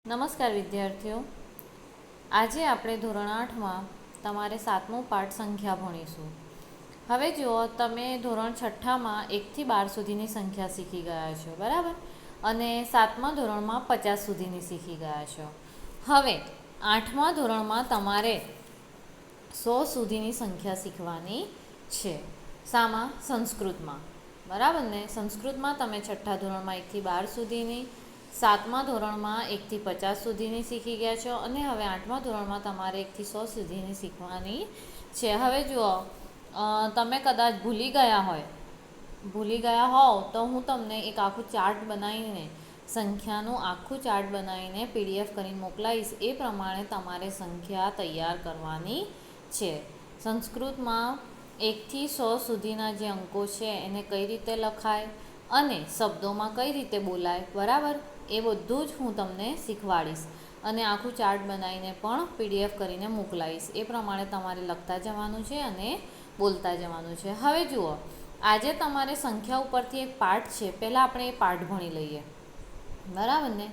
નમસ્કાર વિદ્યાર્થીઓ, આજે આપણે ધોરણ 8માં તમારે 7મું પાઠ સંખ્યા ભણીશું. હવે જુઓ, તમે ધોરણ 6માં 1થી 12 સુધીની સંખ્યા શીખી ગયા છો, બરાબર? અને 7મા ધોરણમાં 50 સુધીની શીખી ગયા છો. હવે 8મા ધોરણમાં તમારે 100 સુધીની સંખ્યા શીખવાની છે. શામાં? સંસ્કૃતમાં, બરાબર ને? સંસ્કૃતમાં તમે 6થા ધોરણમાં 1થી 12 સુધીની, 7મા ધોરણમાં 1થી 50 સુધીની શીખી ગયા છો અને હવે 8મા ધોરણમાં તમારે 1થી 100 સુધીની શીખવાની છે. હવે જુઓ, તમે કદાચ ભૂલી ગયા હોવ તો હું તમને એક આખું ચાર્ટ બનાવીને, સંખ્યાનું આખું ચાર્ટ બનાવીને PDF કરીને મોકલાવીશ. એ પ્રમાણે તમારે સંખ્યા તૈયાર કરવાની છે. સંસ્કૃતમાં 1થી 100 સુધીના જે અંકો છે એને કઈ રીતે લખાય અને શબ્દોમાં કઈ રીતે બોલાય, બરાબર? એ બધું જ હું તમને શીખવાડીશ અને આખું ચાર્ટ બનાવીને પણ PDF કરીને મોકલાવીશ. એ પ્રમાણે તમારે લખતા જવાનું છે અને બોલતા જવાનું છે. હવે જુઓ, આજે તમારે સંખ્યા ઉપરથી એક પાઠ છે. પહેલાં આપણે એ પાઠ ભણી લઈએ, બરાબર ને?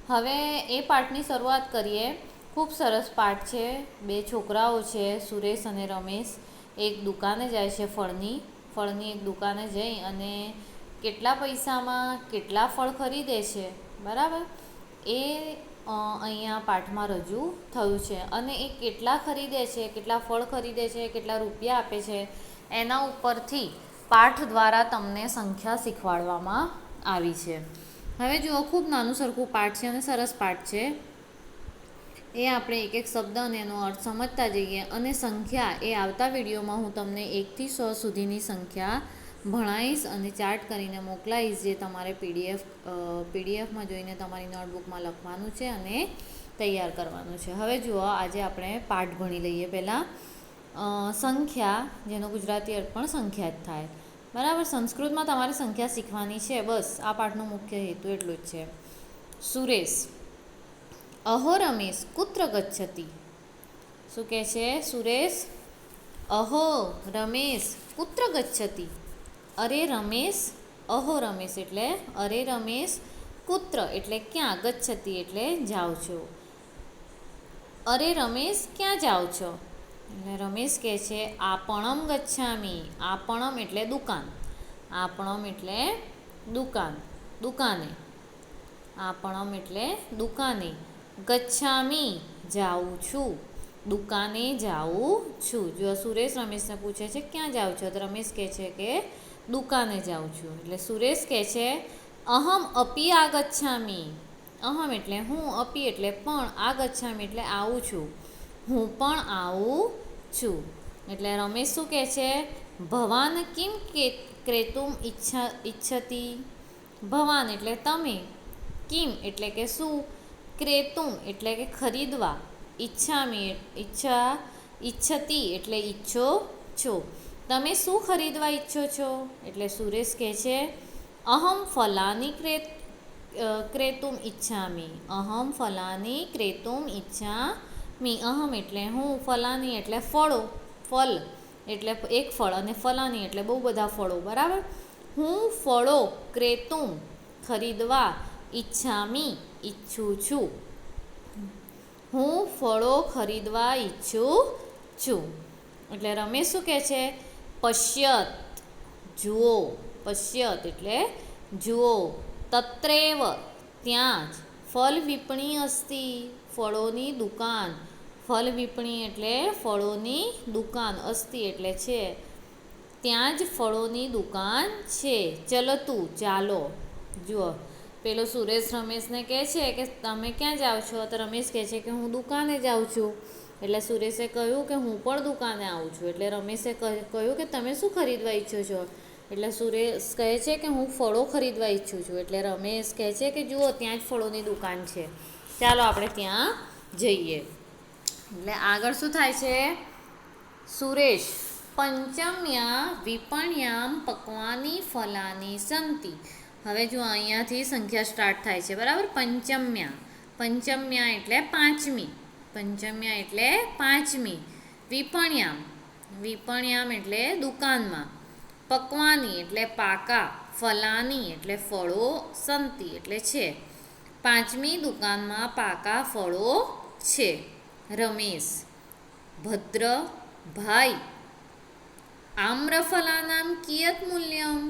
હવે એ પાઠની શરૂઆત કરીએ. ખૂબ સરસ પાઠ છે. બે છોકરાઓ છે, સુરેશ અને રમેશ, એક દુકાને જાય છે. ફળની એક દુકાને જઈ અને કેટલા પૈસામાં કેટલા ફળ ખરીદે છે, બરાબર? એ અહીંયા પાઠમાં રજૂ થયું છે. અને એ કેટલા ખરીદે છે, કેટલા ફળ ખરીદે છે, કેટલા રૂપિયા આપે છે, એના ઉપરથી પાઠ દ્વારા તમને સંખ્યા શીખવાડવામાં આવી છે. હવે જુઓ, ખૂબ નાનું સરખું પાઠ છે અને સરસ પાઠ છે. એ આપણે એક એક શબ્દ અને એનો અર્થ સમજતા જઈએ. અને સંખ્યા એ આવતા વિડીયોમાં હું તમને 1થી 100 સુધીની સંખ્યા ભણાવીશ અને ચાર્ટ કરીને મોકલાવીશ, જે તમારે પીડીએફમાં જોઈને તમારી નોટબુકમાં લખવાનું છે અને તૈયાર કરવાનું છે. હવે જુઓ, આજે આપણે પાઠ ભણી લઈએ. પહેલાં સંખ્યા, જેનો ગુજરાતી અર્થ પણ સંખ્યા જ થાય, બરાબર? સંસ્કૃતમાં તમારે સંખ્યા શીખવાની છે. બસ આ પાઠનો મુખ્ય હેતુ એટલું જ છે. સુરેશ: અહો રમેશ કુત્ર ગચ્છતિ. શું કહે છે સુરેશ? અહો રમેશ કુત્ર ગચ્છતિ. અરે રમેશ, અહો રમેશ એટલે અરે રમેશ, કુત્ર એટલે ક્યાં, ગચ્છતિ એટલે જાઓ છો. અરે રમેશ, ક્યાં જાઓ છો? એટલે રમેશ કહે છે આપણમ ગચ્છામી. આપણમ એટલે દુકાન, આપણમ એટલે દુકાન, દુકાને. આપણમ એટલે દુકાને. ગચ્છામી જાઉં છું, દુકાને જાઉં છું. જો સુરેશ રમેશને પૂછે છે ક્યાં જાઉં છો, તો રમેશ કહે છે કે દુકાને જાઉં છું. એટલે સુરેશ કહે છે અહમ અપી આગચ્છામી. અહમ એટલે હું, અપી એટલે પણ, આગચ્છામી એટલે આવું છું, હું પણ આવું છું. એટલે રમેશ શું કહે છે? ભવાન કિમ ક્રેતુમ ઈચ્છતિ. ભવાન એટલે તમે, કિમ એટલે કે શું, ક્રેતુમ એટલે કે ખરીદવા, ઈચ્છતિ એટલે ઈચ્છો છો. તમે શું ખરીદવા ઈચ્છો છો? એટલે સુરેશ કહે છે અહમ ફલાની ક્રેતુમ ઈચ્છામી. અહમ ફલાની ક્રેતુમ ઈચ્છામી. અહમ એટલે હું, ફલાની એટલે ફળો, ફલ એટલે એક ફળ, અને ફલાની એટલે બહુ બધા ફળો, બરાબર? હું ફળો ક્રેતુમ ખરીદવા, ઈચ્છામી ઈચ્છું છું. હું ફળો ખરીદવા ઈચ્છું છું. એટલે રમેશ શું કહે છે? પશ્યત જુઓ, પશ્યત એટલે જુઓ, તત્રેવ ત્યાં જ, ફલ વિપણી અસ્તિ ફળોની દુકાન, ફલ વિપણી એટલે ફળોની દુકાન, અસ્તિ એટલે છે, ત્યાં જ ફળોની દુકાન છે. ચલતું ચાલો. જુઓ, પેલો સુરેશ રમેશને કહે છે કે તમે ક્યાં જાઓ છો, તો રમેશ કહે છે કે હું દુકાને જાઉં છું. એટલે સુરેશે કહ્યું કે હું પણ દુકાને આવું છું. એટલે રમેશે કહ્યું કે તમે શું ખરીદવા ઈચ્છો છો? એટલે સુરેશ કહે છે કે હું ફળો ખરીદવા ઈચ્છું છું. એટલે રમેશ કહે છે કે જુઓ, ત્યાં જ ફળોની દુકાન છે, ચાલો આપણે ત્યાં જઈએ. એટલે આગળ શું થાય છે? સુરેશ: પંચમ્યા વિપણ્યામ પક્વાની ફલાની સંતિ. હવે જો અહીંયાથી સંખ્યા સ્ટાર્ટ થાય છે, બરાબર? પંચમ્યા, પંચમ્યા એટલે પાંચમી, પંચમ્યા એટલે પાંચમી. વિપણ્યામ, વિપણ્યામ એટલે દુકાનમાં. પક્વાની એટલે પાકા. ફલાની એટલે ફળો. સંતિ એટલે છે. પાંચમી દુકાનમાં પાકા ફળો છે. રમેશ: ભદ્ર ભાઈ, આમ્રફલાનામ કિયત મૂલ્યમ?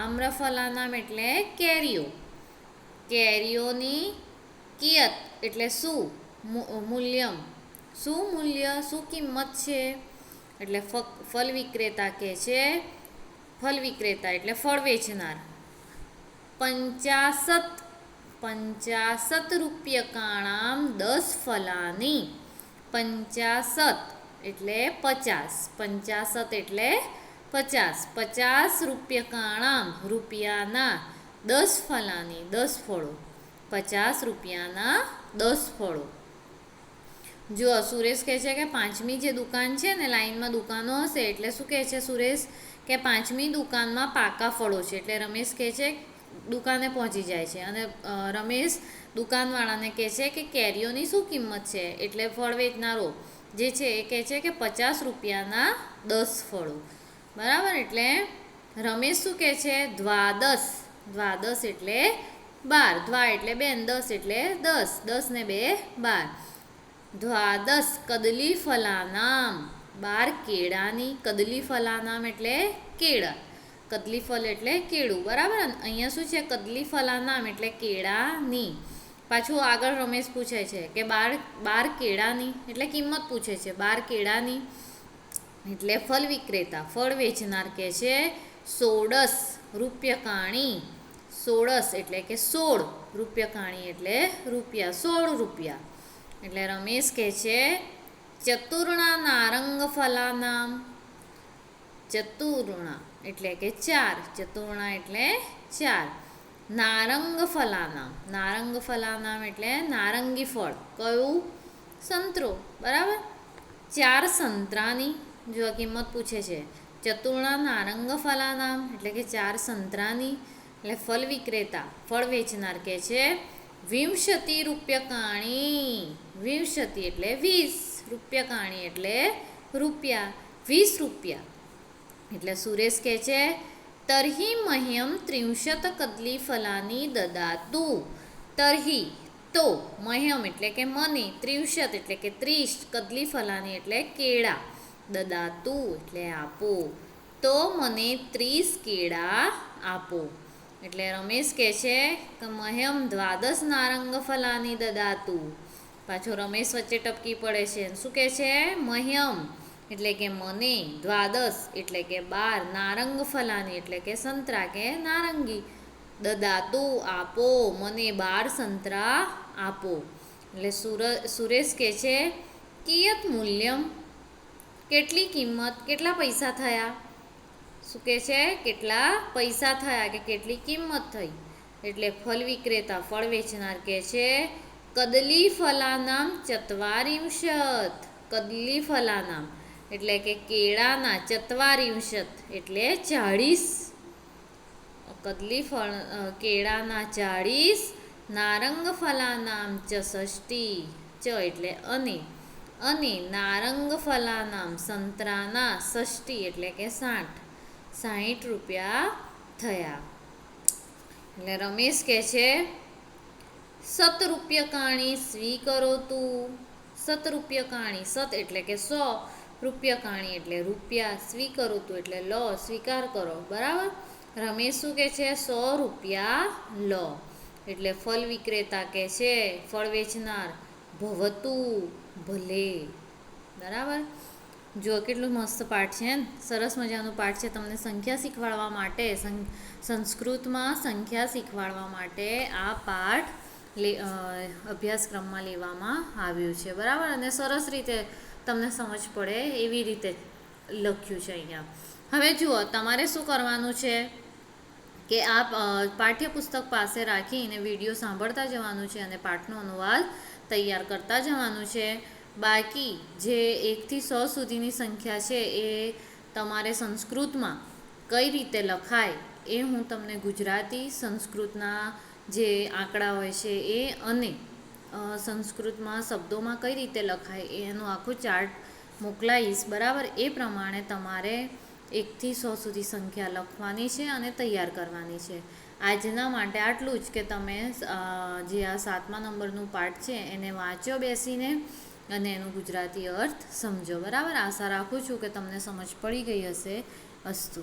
આમ્રફલાનામ એટલે કેરીઓ. કેરીઓની કિયત એટલે શું? મૂલ્યમ શું મૂલ્ય, શું કિંમત છે? એટલે ફળ વિક્રેતા કહે છે, ફળ વિક્રેતા એટલે ફળ વેચનાર, 50 રૂપ્યકાણામ 10 ફલાની. 50 એટલે 50, 50 એટલે 50 રૂપ્યકાણામ રૂપિયાના 10 ફલાની 10 ફળો. 50 રૂપિયાના 10 ફળો. જો સુરેશ કહે છે કે પાંચમી જે દુકાન છે ને, લાઈનમાં દુકાનો હશે એટલે શું કહે છે સુરેશ કે પાંચમી દુકાનમાં પાકા ફળો છે. એટલે રમેશ કહે છે દુકાને પહોંચી જાય છે અને રમેશ દુકાનવાળાને કહે છે કે કેરીઓની શું કિંમત છે? એટલે ફળ વેચનારો જે છે એ કહે છે કે 50 રૂપિયાના 10 ફળો. બરાબર. એટલે રમેશ શું કહે છે? દ્વાદશ. દ્વાદશ એટલે 12. દ્વા એટલે બેન, 10 એટલે 10. 10 ને 2 12. દ્વાદશ કદલી ફલાનામ. 12 કેળાની. કદલી ફલાનામ એટલે કેળા. કદલી ફલ એટલે કેળું. બરાબર. અહીંયા શું છે? કદલી ફલાનામ એટલે કેળાની. પાછું આગળ રમેશ પૂછે છે કે 12 કેળાની એટલે કિંમત પૂછે છે. 12 કેળાની એટલે ફળ વિક્રેતા, ફળ વેચનાર કહે છે 16 રૂપ્યકાણી. 16 એટલે કે 16 રૂપ્યકાણી એટલે રૂપિયા, 16 રૂપિયા. એટલે રમેશ કહે છે ચતુર્ણા નારંગ ફલાનામ. ચતુર્ણા એટલે કે 4. ચતુર્ણા એટલે 4. નારંગ ફલાનામ. નારંગ ફલાનામ એટલે નારંગી ફળ. કયું? સંતરો. બરાબર. 4 સંતરાની જો કિંમત પૂછે છે. ચતુર્ણા નારંગ ફલાનામ એટલે કે 4 સંતરાની. એટલે ફળ વિક્રેતા, ફળ વેચનાર કહે છે 20 રૂપ્યકાણી. 20 એટલે 20. રૂપ્યકાણી એટલે રૂપિયા, 20 રૂપિયા. એટલે સુરેશ કહે છે તર્હિ મહ્યમ 30 કદલી ફલાની દદાતુ. તર્હિ તો, મહ્યમ એટલે કે મને, 30 એટલે કે 30, કદલી ફલાની એટલે કેળા, દદાતુ એટલે આપો. તો મને 30 કેળા આપો. એટલે રમેશ કહે છે કે મહ્યમ દ્વાદશ નારંગ ફલાની દદાતુ. પાછો રમેશ વચ્ચે ટપકી પડે છે. શું કહે છે? મહ્યમ એટલે કે મને, દ્વાદશ એટલે કે 12, નારંગ ફલાની એટલે કે સંતરા કે નારંગી, દદાતુ આપો, મને 12 સંતરા આપો. એટલે સુરેશ કહે છે કિયત મૂલ્યમ. કેટલી કિંમત, કેટલા પૈસા થયા? શું કહે છે? કેટલા પૈસા થયા કે કેટલી કિંમત થઈ? એટલે ફળ વિક્રેતા, ફળ વેચનાર કહે છે કદલી ફલાનામ ચત્વારિંશત. કદલી ફલાનામ એટલે કે કેળાના, ચત્વારિંશત એટલે 40. કદલી ફળ કેળાના 40. નારંગ ફલાનામ ચષષ્ટી. ચ એટલે અને નારંગ ફલાનામ સંતરાના ષષ્ટી એટલે કે 60 રૂપિયા થયા. એટલે રમેશ કહે છે 7 રૂપ્યકાણી સ્વીકરોતું. 7 રૂપ્યકાણી, 7 એટલે કે 100, રૂપ્યકાણી એટલે રૂપિયા, સ્વીકરોતું એટલે લો, સ્વીકાર કરો. બરાબર. રમેશ શું કહે છે? 100 રૂપિયા લો. એટલે ફળ વિક્રેતા કહે છે, ફળ વેચનાર ભવતું ભલે. બરાબર. જો કેટલું મસ્ત પાઠ છે ને, સરસ મજાનું પાઠ છે. તમને સંખ્યા શીખવાડવા માટે, સંસ્કૃતમાં સંખ્યા શીખવાડવા માટે આ પાઠ અભ્યાસક્રમમાં લેવામાં આવ્યું છે. બરાબર. અને સરસ રીતે તમને સમજ પડે એવી રીતે લખ્યું છે અહીંયા. હવે જુઓ, તમારે શું કરવાનું છે કે આ પાઠ્યપુસ્તક પાસે રાખીને વિડીયો સાંભળતા જવાનું છે અને પાઠનો અનુવાદ તૈયાર કરતા જવાનું છે. બાકી જે 1 થી 100 સુધીની સંખ્યા છે એ તમારે સંસ્કૃતમાં કઈ રીતે લખાય એ હું તમને ગુજરાતી, સંસ્કૃતના જે આંકડા હોય છે એ અને સંસ્કૃતમાં શબ્દોમાં કઈ રીતે લખાય એનું આખું ચાર્ટ મોકલાવીશ. બરાબર. એ પ્રમાણે તમારે 1 થી 100 સુધી સંખ્યા લખવાની છે અને તૈયાર કરવાની છે. આજના માટે આટલું જ કે તમે જે આ 7મા નંબરનું પાઠ છે એને વાંચો બેસીને અને એનું ગુજરાતી અર્થ સમજો. બરાબર, આશા રાખું છું કે તમને સમજ પડી ગઈ હશે. અસ્તુ.